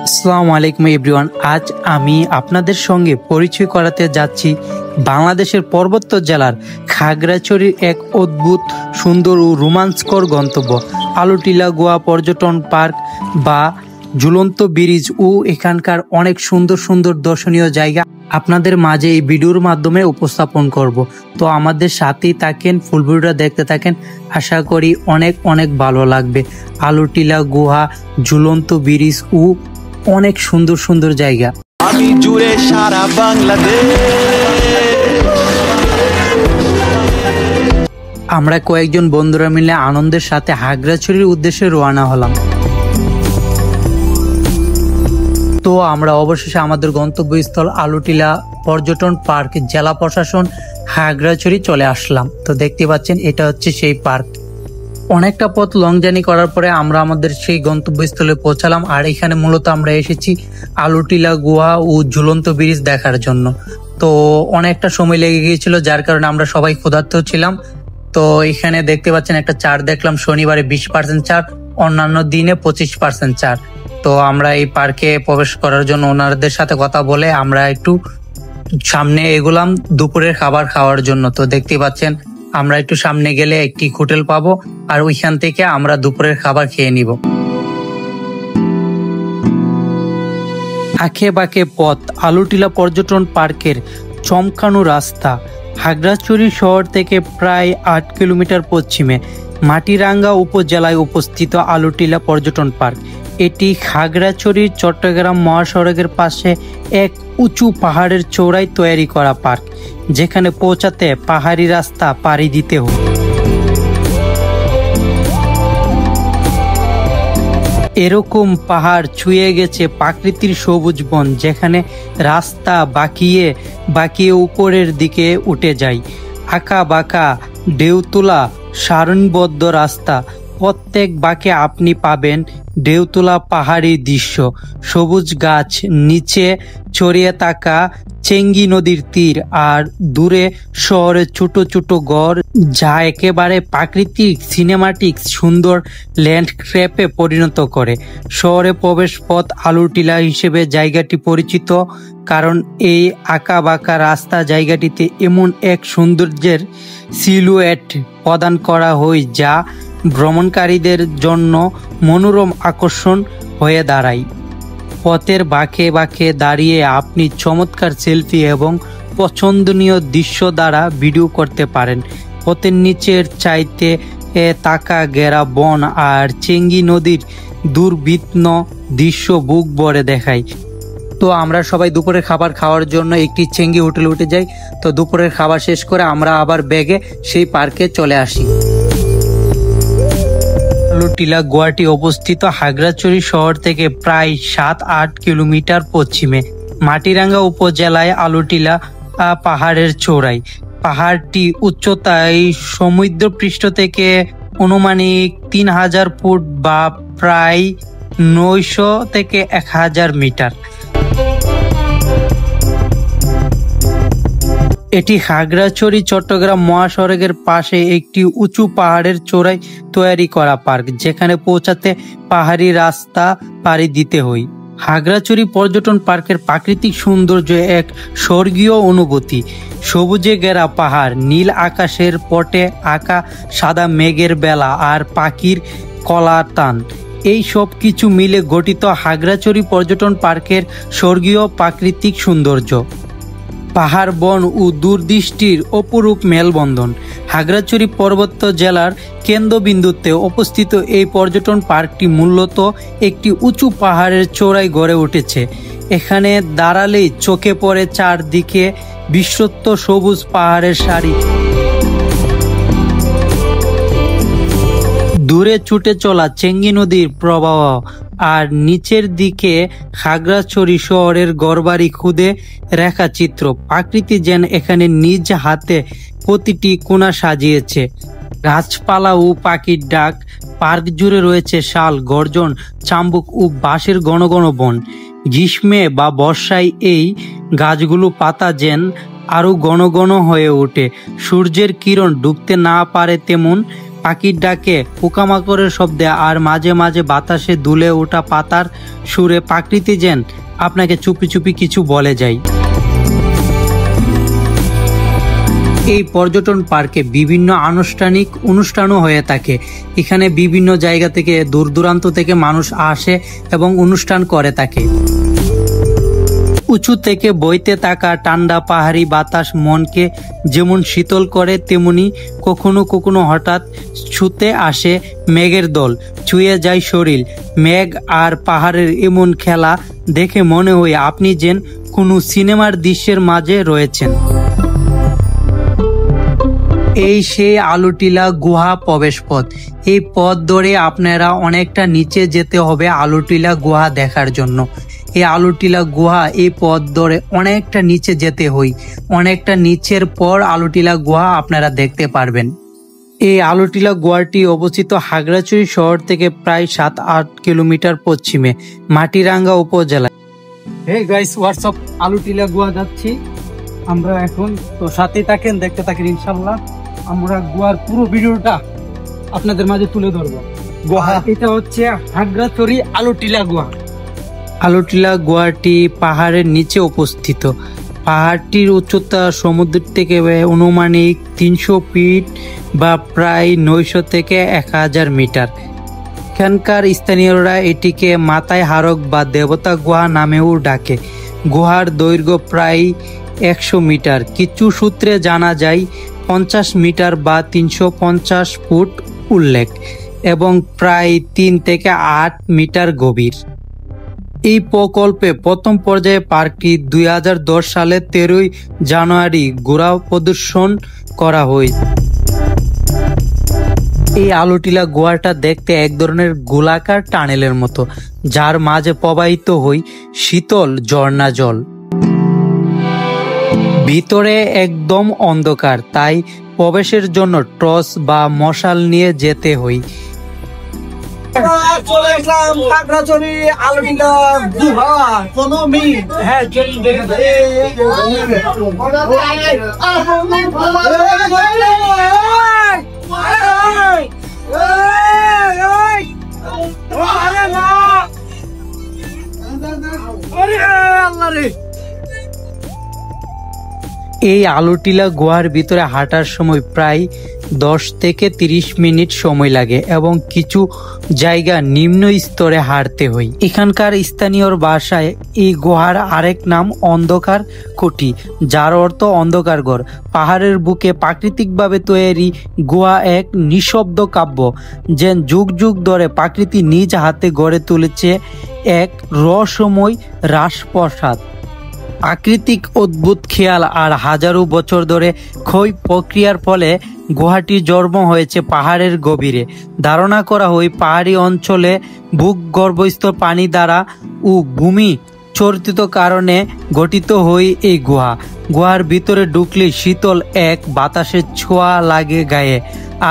আসসালামু আলাইকুম এভরিওয়ান। আজ আমি আপনাদের সঙ্গে পরিচয় করাতে যাচ্ছি বাংলাদেশের পার্বত্য জেলার খাগড়াছড়ির এক অদ্ভুত সুন্দর ও রোমাঞ্চকর গন্তব্য আলুটিলা গোয়া পর্যটন পার্ক বা ঝুলন্ত ব্রিজ ও এখানকার অনেক সুন্দর সুন্দর দর্শনীয় জায়গা আপনাদের মাঝে এই ভিডিওর মাধ্যমে উপস্থাপন করব। তো আমাদের সাথেই থাকেন, ফুল ভিডিওটা দেখতে থাকেন, আশা করি অনেক অনেক ভালো লাগবে। আলুটিলা গুহা, ঝুলন্ত ব্রিজ ও অনেক সুন্দর সুন্দর জায়গা। আমি জুড়ে সারা বাংলাদেশ। আমরা কয়েকজন বন্ধুরা মিলে আনন্দের সাথে খাগড়াছড়ির উদ্দেশ্যে রওনা হলাম। তো আমরা অবশেষে আমাদের গন্তব্যস্থল আলুটিলা পর্যটন পার্ক জেলা প্রশাসন খাগড়াছড়ি চলে আসলাম। তো দেখতে পাচ্ছেন এটা হচ্ছে সেই পার্ক। অনেকটা পথ লং জার্নি করার পরে আমরা আমাদের সেই গন্তব্যস্থলে পৌঁছালাম। আর এখানে মূলত আমরা এসেছি আলুটিলা গুহা ও ঝুলন্ত ব্রিজ দেখার জন্য। তো অনেকটা সময় লেগে গিয়েছিল, যার কারণে আমরা সবাই ক্ষুধার্ত ছিলাম। তো এখানে দেখতে পাচ্ছেন একটা চার্ট দেখলাম, শনিবারে 20% চার্ট, অন্যান্য দিনে 25% চার্ট। তো আমরা এই পার্কে প্রবেশ করার জন্য ওনাদের সাথে কথা বলে আমরা একটু সামনে এগোলাম দুপুরের খাবার খাওয়ার জন্য। তো দেখতে পাচ্ছেন আমরা একটু সামনে গেলে একটি হোটেল পাবো, আর ওইখান থেকে আমরা দুপুরের খাবার খেয়ে নিব। আঁকে বাঁকে পথ, আলুটিলা পর্যটন পার্কের চমকানো রাস্তা। খাগড়াছড়ি শহর থেকে প্রায় 8 কিলোমিটার পশ্চিমে মাটিরাঙ্গা উপজেলায় অবস্থিত আলুটিলা পর্যটন পার্ক। এটি খাগড়াছড়ির চট্টগ্রাম মহাসড়কের পাশে এক উঁচু পাহাড়ের চূড়ায় তৈরি করা পার্ক, যেখানে পৌঁছাতে পাহাড়ি রাস্তা পাড়ি দিতে হয়। এরকম পাহাড় ছুঁয়ে গেছে প্রাকৃতিক সবুজ বন, যেখানে রাস্তা বাঁকিয়ে বাঁকিয়ে উপরের দিকে উঠে যায়। আঁকা বাঁকা ঢেউ তোলা সারণীবদ্ধ রাস্তা, প্রত্যেক বাঁকে আপনি পাবেন ঢেউতোলা পাহাড়ি দৃশ্য, সবুজ গাছ, নিচে ছড়িয়ে থাকা চেঙ্গি নদীর তীর, আর দূরে শহরের ছোট ছোট ঘর, যা একেবারে প্রাকৃতিক সিনেমাটিক সুন্দর ল্যান্ডস্কেপে পরিণত করে। শহরে প্রবেশ পথ আলুটিলা হিসেবে জায়গাটি পরিচিত, কারণ এই আঁকা বাঁকা রাস্তা জায়গাটিতে এমন এক সৌন্দর্যের সিলুয়েট প্রদান করা হয় যা ভ্রমণকারীদের জন্য মনোরম আকর্ষণ হয়ে দাঁড়ায়। পথের বাঁকে বাঁকে দাঁড়িয়ে আপনি চমৎকার সেলফি এবং পছন্দনীয় দৃশ্য দ্বারা ভিডিও করতে পারেন। পথের নিচের চাইতে তাকা ঘেরা বন আর চেঙ্গি নদীর দুর্বিঘ্ন দৃশ্য বুক ভরে দেখায়। তো আমরা সবাই দুপুরের খাবার খাওয়ার জন্য একটি চেঙ্গি হোটেলে উঠে যাই। তো দুপুরের খাবার শেষ করে আমরা আবার ব্যাগে সেই পার্কে চলে আসি। আলুটিলা গুহাটি অবস্থিত খাগড়াছড়ি শহর থেকে প্রায় 7-8 কিলোমিটার পশ্চিমে মাটিরাঙ্গা উপজেলায় আলুটিলা পাহাড়ের চূড়ায়। পাহাড়টি উচ্চতায় সমুদ্রপৃষ্ঠ থেকে আনুমানিক 3000 ফুট বা প্রায় 900 থেকে 1000 মিটার। এটি খাগড়াছড়ি চট্টগ্রাম মহাসড়কের পাশে একটি উঁচু পাহাড়ের চূড়ায় তৈরি করা পার্ক, যেখানে পৌঁছাতে পাহাড়ি রাস্তা পাড়ি দিতে হয়। খাগড়াছড়ি পর্যটন পার্কের প্রাকৃতিক সৌন্দর্য এক স্বর্গীয় অনুভূতি। সবুজে ঘেরা পাহাড়, নীল আকাশের পটে আঁকা সাদা মেঘের বেলা, আর পাখির কলাতান, এই সব কিছু মিলে গঠিত খাগড়াছড়ি পর্যটন পার্কের স্বর্গীয় প্রাকৃতিক সৌন্দর্য। পাহাড়, বন ও দূরদৃষ্টির অপরূপ মেলবন্ধন। খাগড়াছড়ি পার্বত্য জেলার কেন্দ্রবিন্দুতে অবস্থিত এই পর্যটন পার্কটি মূলত একটি উঁচু পাহাড়ের চূড়ায় গড়ে উঠেছে। এখানে দাঁড়ালেই চোখে পড়ে চারদিকে বিস্তৃত সবুজ পাহাড়ের সারি, দূরে ছুটে চলা চেঙ্গি নদীর প্রবাহ, আর নিচের দিকে খাগড়াছড়ি শহরের ঘরবাড়ি খুদে রেখা চিত্র। প্রকৃতি যেন এখানে নিজ হাতে প্রতিটি কোণা সাজিয়েছে। গাছপালা ও পাখির ডাক, পার্ক জুড়ে রয়েছে শাল, গর্জন, চাম্বুক ও বাঁশের ঘন ঘন বন। গ্রীষ্মে বা বর্ষায় এই গাছগুলো পাতা যেন আরো ঘন ঘন হয়ে ওঠে। সূর্যের কিরণ ঢুকতে না পারে তেমন পাখির ডাকে, পোকামাকড়ের শব্দে আর মাঝে মাঝে বাতাসে দুলে ওঠা পাতার সুরে প্রকৃতি যেন আপনাকে চুপি চুপি কিছু বলে যায়। এই পর্যটন পার্কে বিভিন্ন আনুষ্ঠানিক অনুষ্ঠানও হয়ে থাকে। এখানে বিভিন্ন জায়গা থেকে দূর দূরান্ত থেকে মানুষ আসে এবং অনুষ্ঠান করে থাকে। উঁচু থেকে বইতে থাকা ঠান্ডা পাহাড়ি বাতাস মনকে যেমন শীতল করে, তেমনি কখনো কখনো হঠাৎ ছুঁতে আসে মেঘের দল, ছুঁয়ে যায় শরীর। মেঘ আর পাহাড়ের এমন খেলা দেখে মনে হয় আপনি যেন কোনো সিনেমার দৃশ্যের মাঝে রয়েছেন। এই সেই আলুটিলা গুহা প্রবেশ পথ। এই পথ ধরে আপনারা অনেকটা নিচে যেতে হবে আলুটিলা গুহা দেখার জন্য। এই আলুটিলা গুহা এই পথ ধরে অনেকটা নিচে যেতে হয়। অনেকটা নিচের পর আলুটিলা গুহা আপনারা দেখতে পারবেন। এই আলুটিলা গুহাটি অবস্থিত খাগড়াছড়ি শহর থেকে প্রায় 7-8 কিলোমিটার পশ্চিমে মাটিরাঙ্গা উপজেলায়। হে গাইস, হোয়াটসঅ্যাপ, আলুটিলা গুহা যাচ্ছি আমরা এখন, তো সাথে থাকেন, দেখতে থাকেন। ইনশাল্লাহ আমরা গুহার পুরো ভিডিওটা আপনাদের মাঝে তুলে ধরবো। গুহা এটা হচ্ছে খাগড়াছড়ি আলুটিলা গুহা। আলুটিলা গুহাটি পাহাড়ের নিচে অবস্থিত। পাহাড়টির উচ্চতা সমুদ্র থেকে অনুমানিক 300 ফিট বা প্রায় 900 থেকে 1000 মিটার। এখানকার স্থানীয়রা এটিকে মাথায় হারক বা দেবতা গুহা নামেও ডাকে। গুহার দৈর্ঘ্য প্রায় 100 মিটার, কিছু সূত্রে জানা যায় 50 মিটার বা 350 ফুট উল্লেখ, এবং প্রায় 3 থেকে 8 মিটার গভীর। এই প্রকল্পে প্রথম পর্যায়ে পার্কটি 2010 সালে 13 জানুয়ারি ঘোড়া প্রদর্শন করা হয়। এই আলুটিলা গুহাটা দেখতে এক ধরনের গোলাকার টানেলের মতো, যার মাঝে প্রবাহিত হয় শীতল ঝর্ণা জল। ভিতরে একদম অন্ধকার, তাই প্রবেশের জন্য টর্চ বা মশাল নিয়ে যেতে হয়। চলে আসলাম খাগড়াছড়ি আলুটিলা গুহা। কোনো মিনিট, হ্যাঁ চলুন দেখে আল্লাহ রে। এই আলুটিলা গুহার ভিতরে হাঁটার সময় প্রায় 10 থেকে 30 মিনিট সময় লাগে এবং কিছু জায়গা নিম্ন স্তরে হাঁটতে হয়। এখানকার স্থানীয় ভাষায় এই গুহার আরেক নাম অন্ধকার কুঠি, যার অর্থ অন্ধকার ঘর। পাহাড়ের বুকে প্রাকৃতিকভাবে তৈরি গুহা এক নিঃশব্দ কাব্য, যেন যুগ যুগ ধরে প্রকৃতি নিজ হাতে গড়ে তুলেছে এক রহস্যময় রাজপ্রাসাদ। প্রাকৃতিক অদ্ভুত খেয়াল আর হাজারো বছর ধরে ক্ষয় প্রক্রিয়ার ফলে গুহাটি জন্ম হয়েছে পাহাড়ের গভীরে। ধারণা করা হয় পাহাড়ি অঞ্চলে ভূগর্ভস্থ পানি দ্বারা ও ভূমি চরিত্র কারণে গঠিত হয় এই গুহা। গুহার ভিতরে ঢুকলে শীতল এক বাতাসের ছোঁয়া লাগে গায়ে,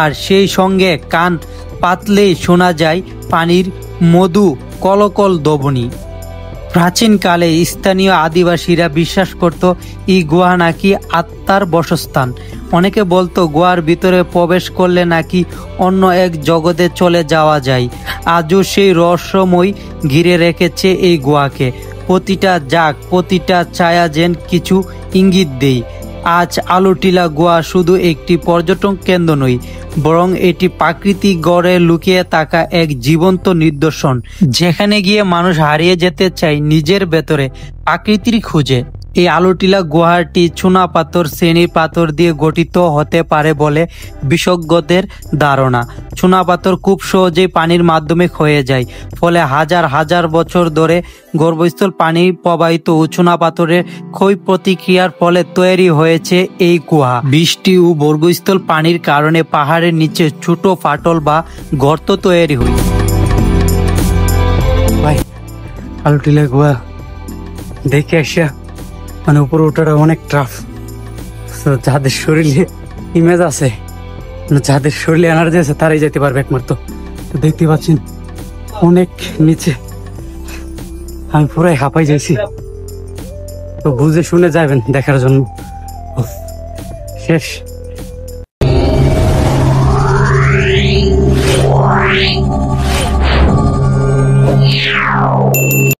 আর সেই সঙ্গে কান পাতলেই শোনা যায় পানির মধু কলকল ধ্বনি। প্রাচীনকালে স্থানীয় আদিবাসীরা বিশ্বাস করত এই গুহা নাকি আত্মার বসস্থান। অনেকে বলতো গুহার ভিতরে প্রবেশ করলে নাকি অন্য এক জগতে চলে যাওয়া যায়। আজও সেই রহস্যময় ঘিরে রেখেছে এই গুহাকে। প্রতিটা জাগ, প্রতিটা ছায়া যেন কিছু ইঙ্গিত দেয়। আজ আলুটিলা গুহা শুধু একটি পর্যটন কেন্দ্র নয়, বরং এটি প্রাকৃতিক গড়ে লুকিয়ে থাকা এক জীবন্ত নিদর্শন, যেখানে গিয়ে মানুষ হারিয়ে যেতে চায় নিজের ভেতরে প্রকৃতির খুঁজে। এই আলুটিলা গুহাটি চুনা পাথর, শ্রেণী পাথর দিয়ে গঠিত হতে পারে বলে বিশেষজ্ঞদের ধারণা। চুনা পাথর খুব সহজেই পানির মাধ্যমে ক্ষয়ে যায়, ফলে হাজার হাজার বছর ধরে গর্ভস্থল পানি প্রবাহিত ও চুনা পাথরের ক্ষয় প্রতিক্রিয়ার ফলে তৈরি হয়েছে এই গুহা। বৃষ্টি ও গর্ভস্থল পানির কারণে পাহাড়ের নিচে ছোট ফাটল বা গর্ত তৈরি হয়। ভাই, আলুটিলা গুহা দেখে আসা মানে উপরে ওঠাটা অনেক টাফ। যাদের শরীরে ইমেজ আছে, যাদের শরীরে এনার্জি আছে, তারাই যেতে পারবে একমাত্র। তো দেখতে পাচ্ছেন অনেক নিচে, আমি পুরাই হাঁপাই যাইছি। তো বুঝে শুনে যাবেন দেখার জন্য। শেষ। Yeah.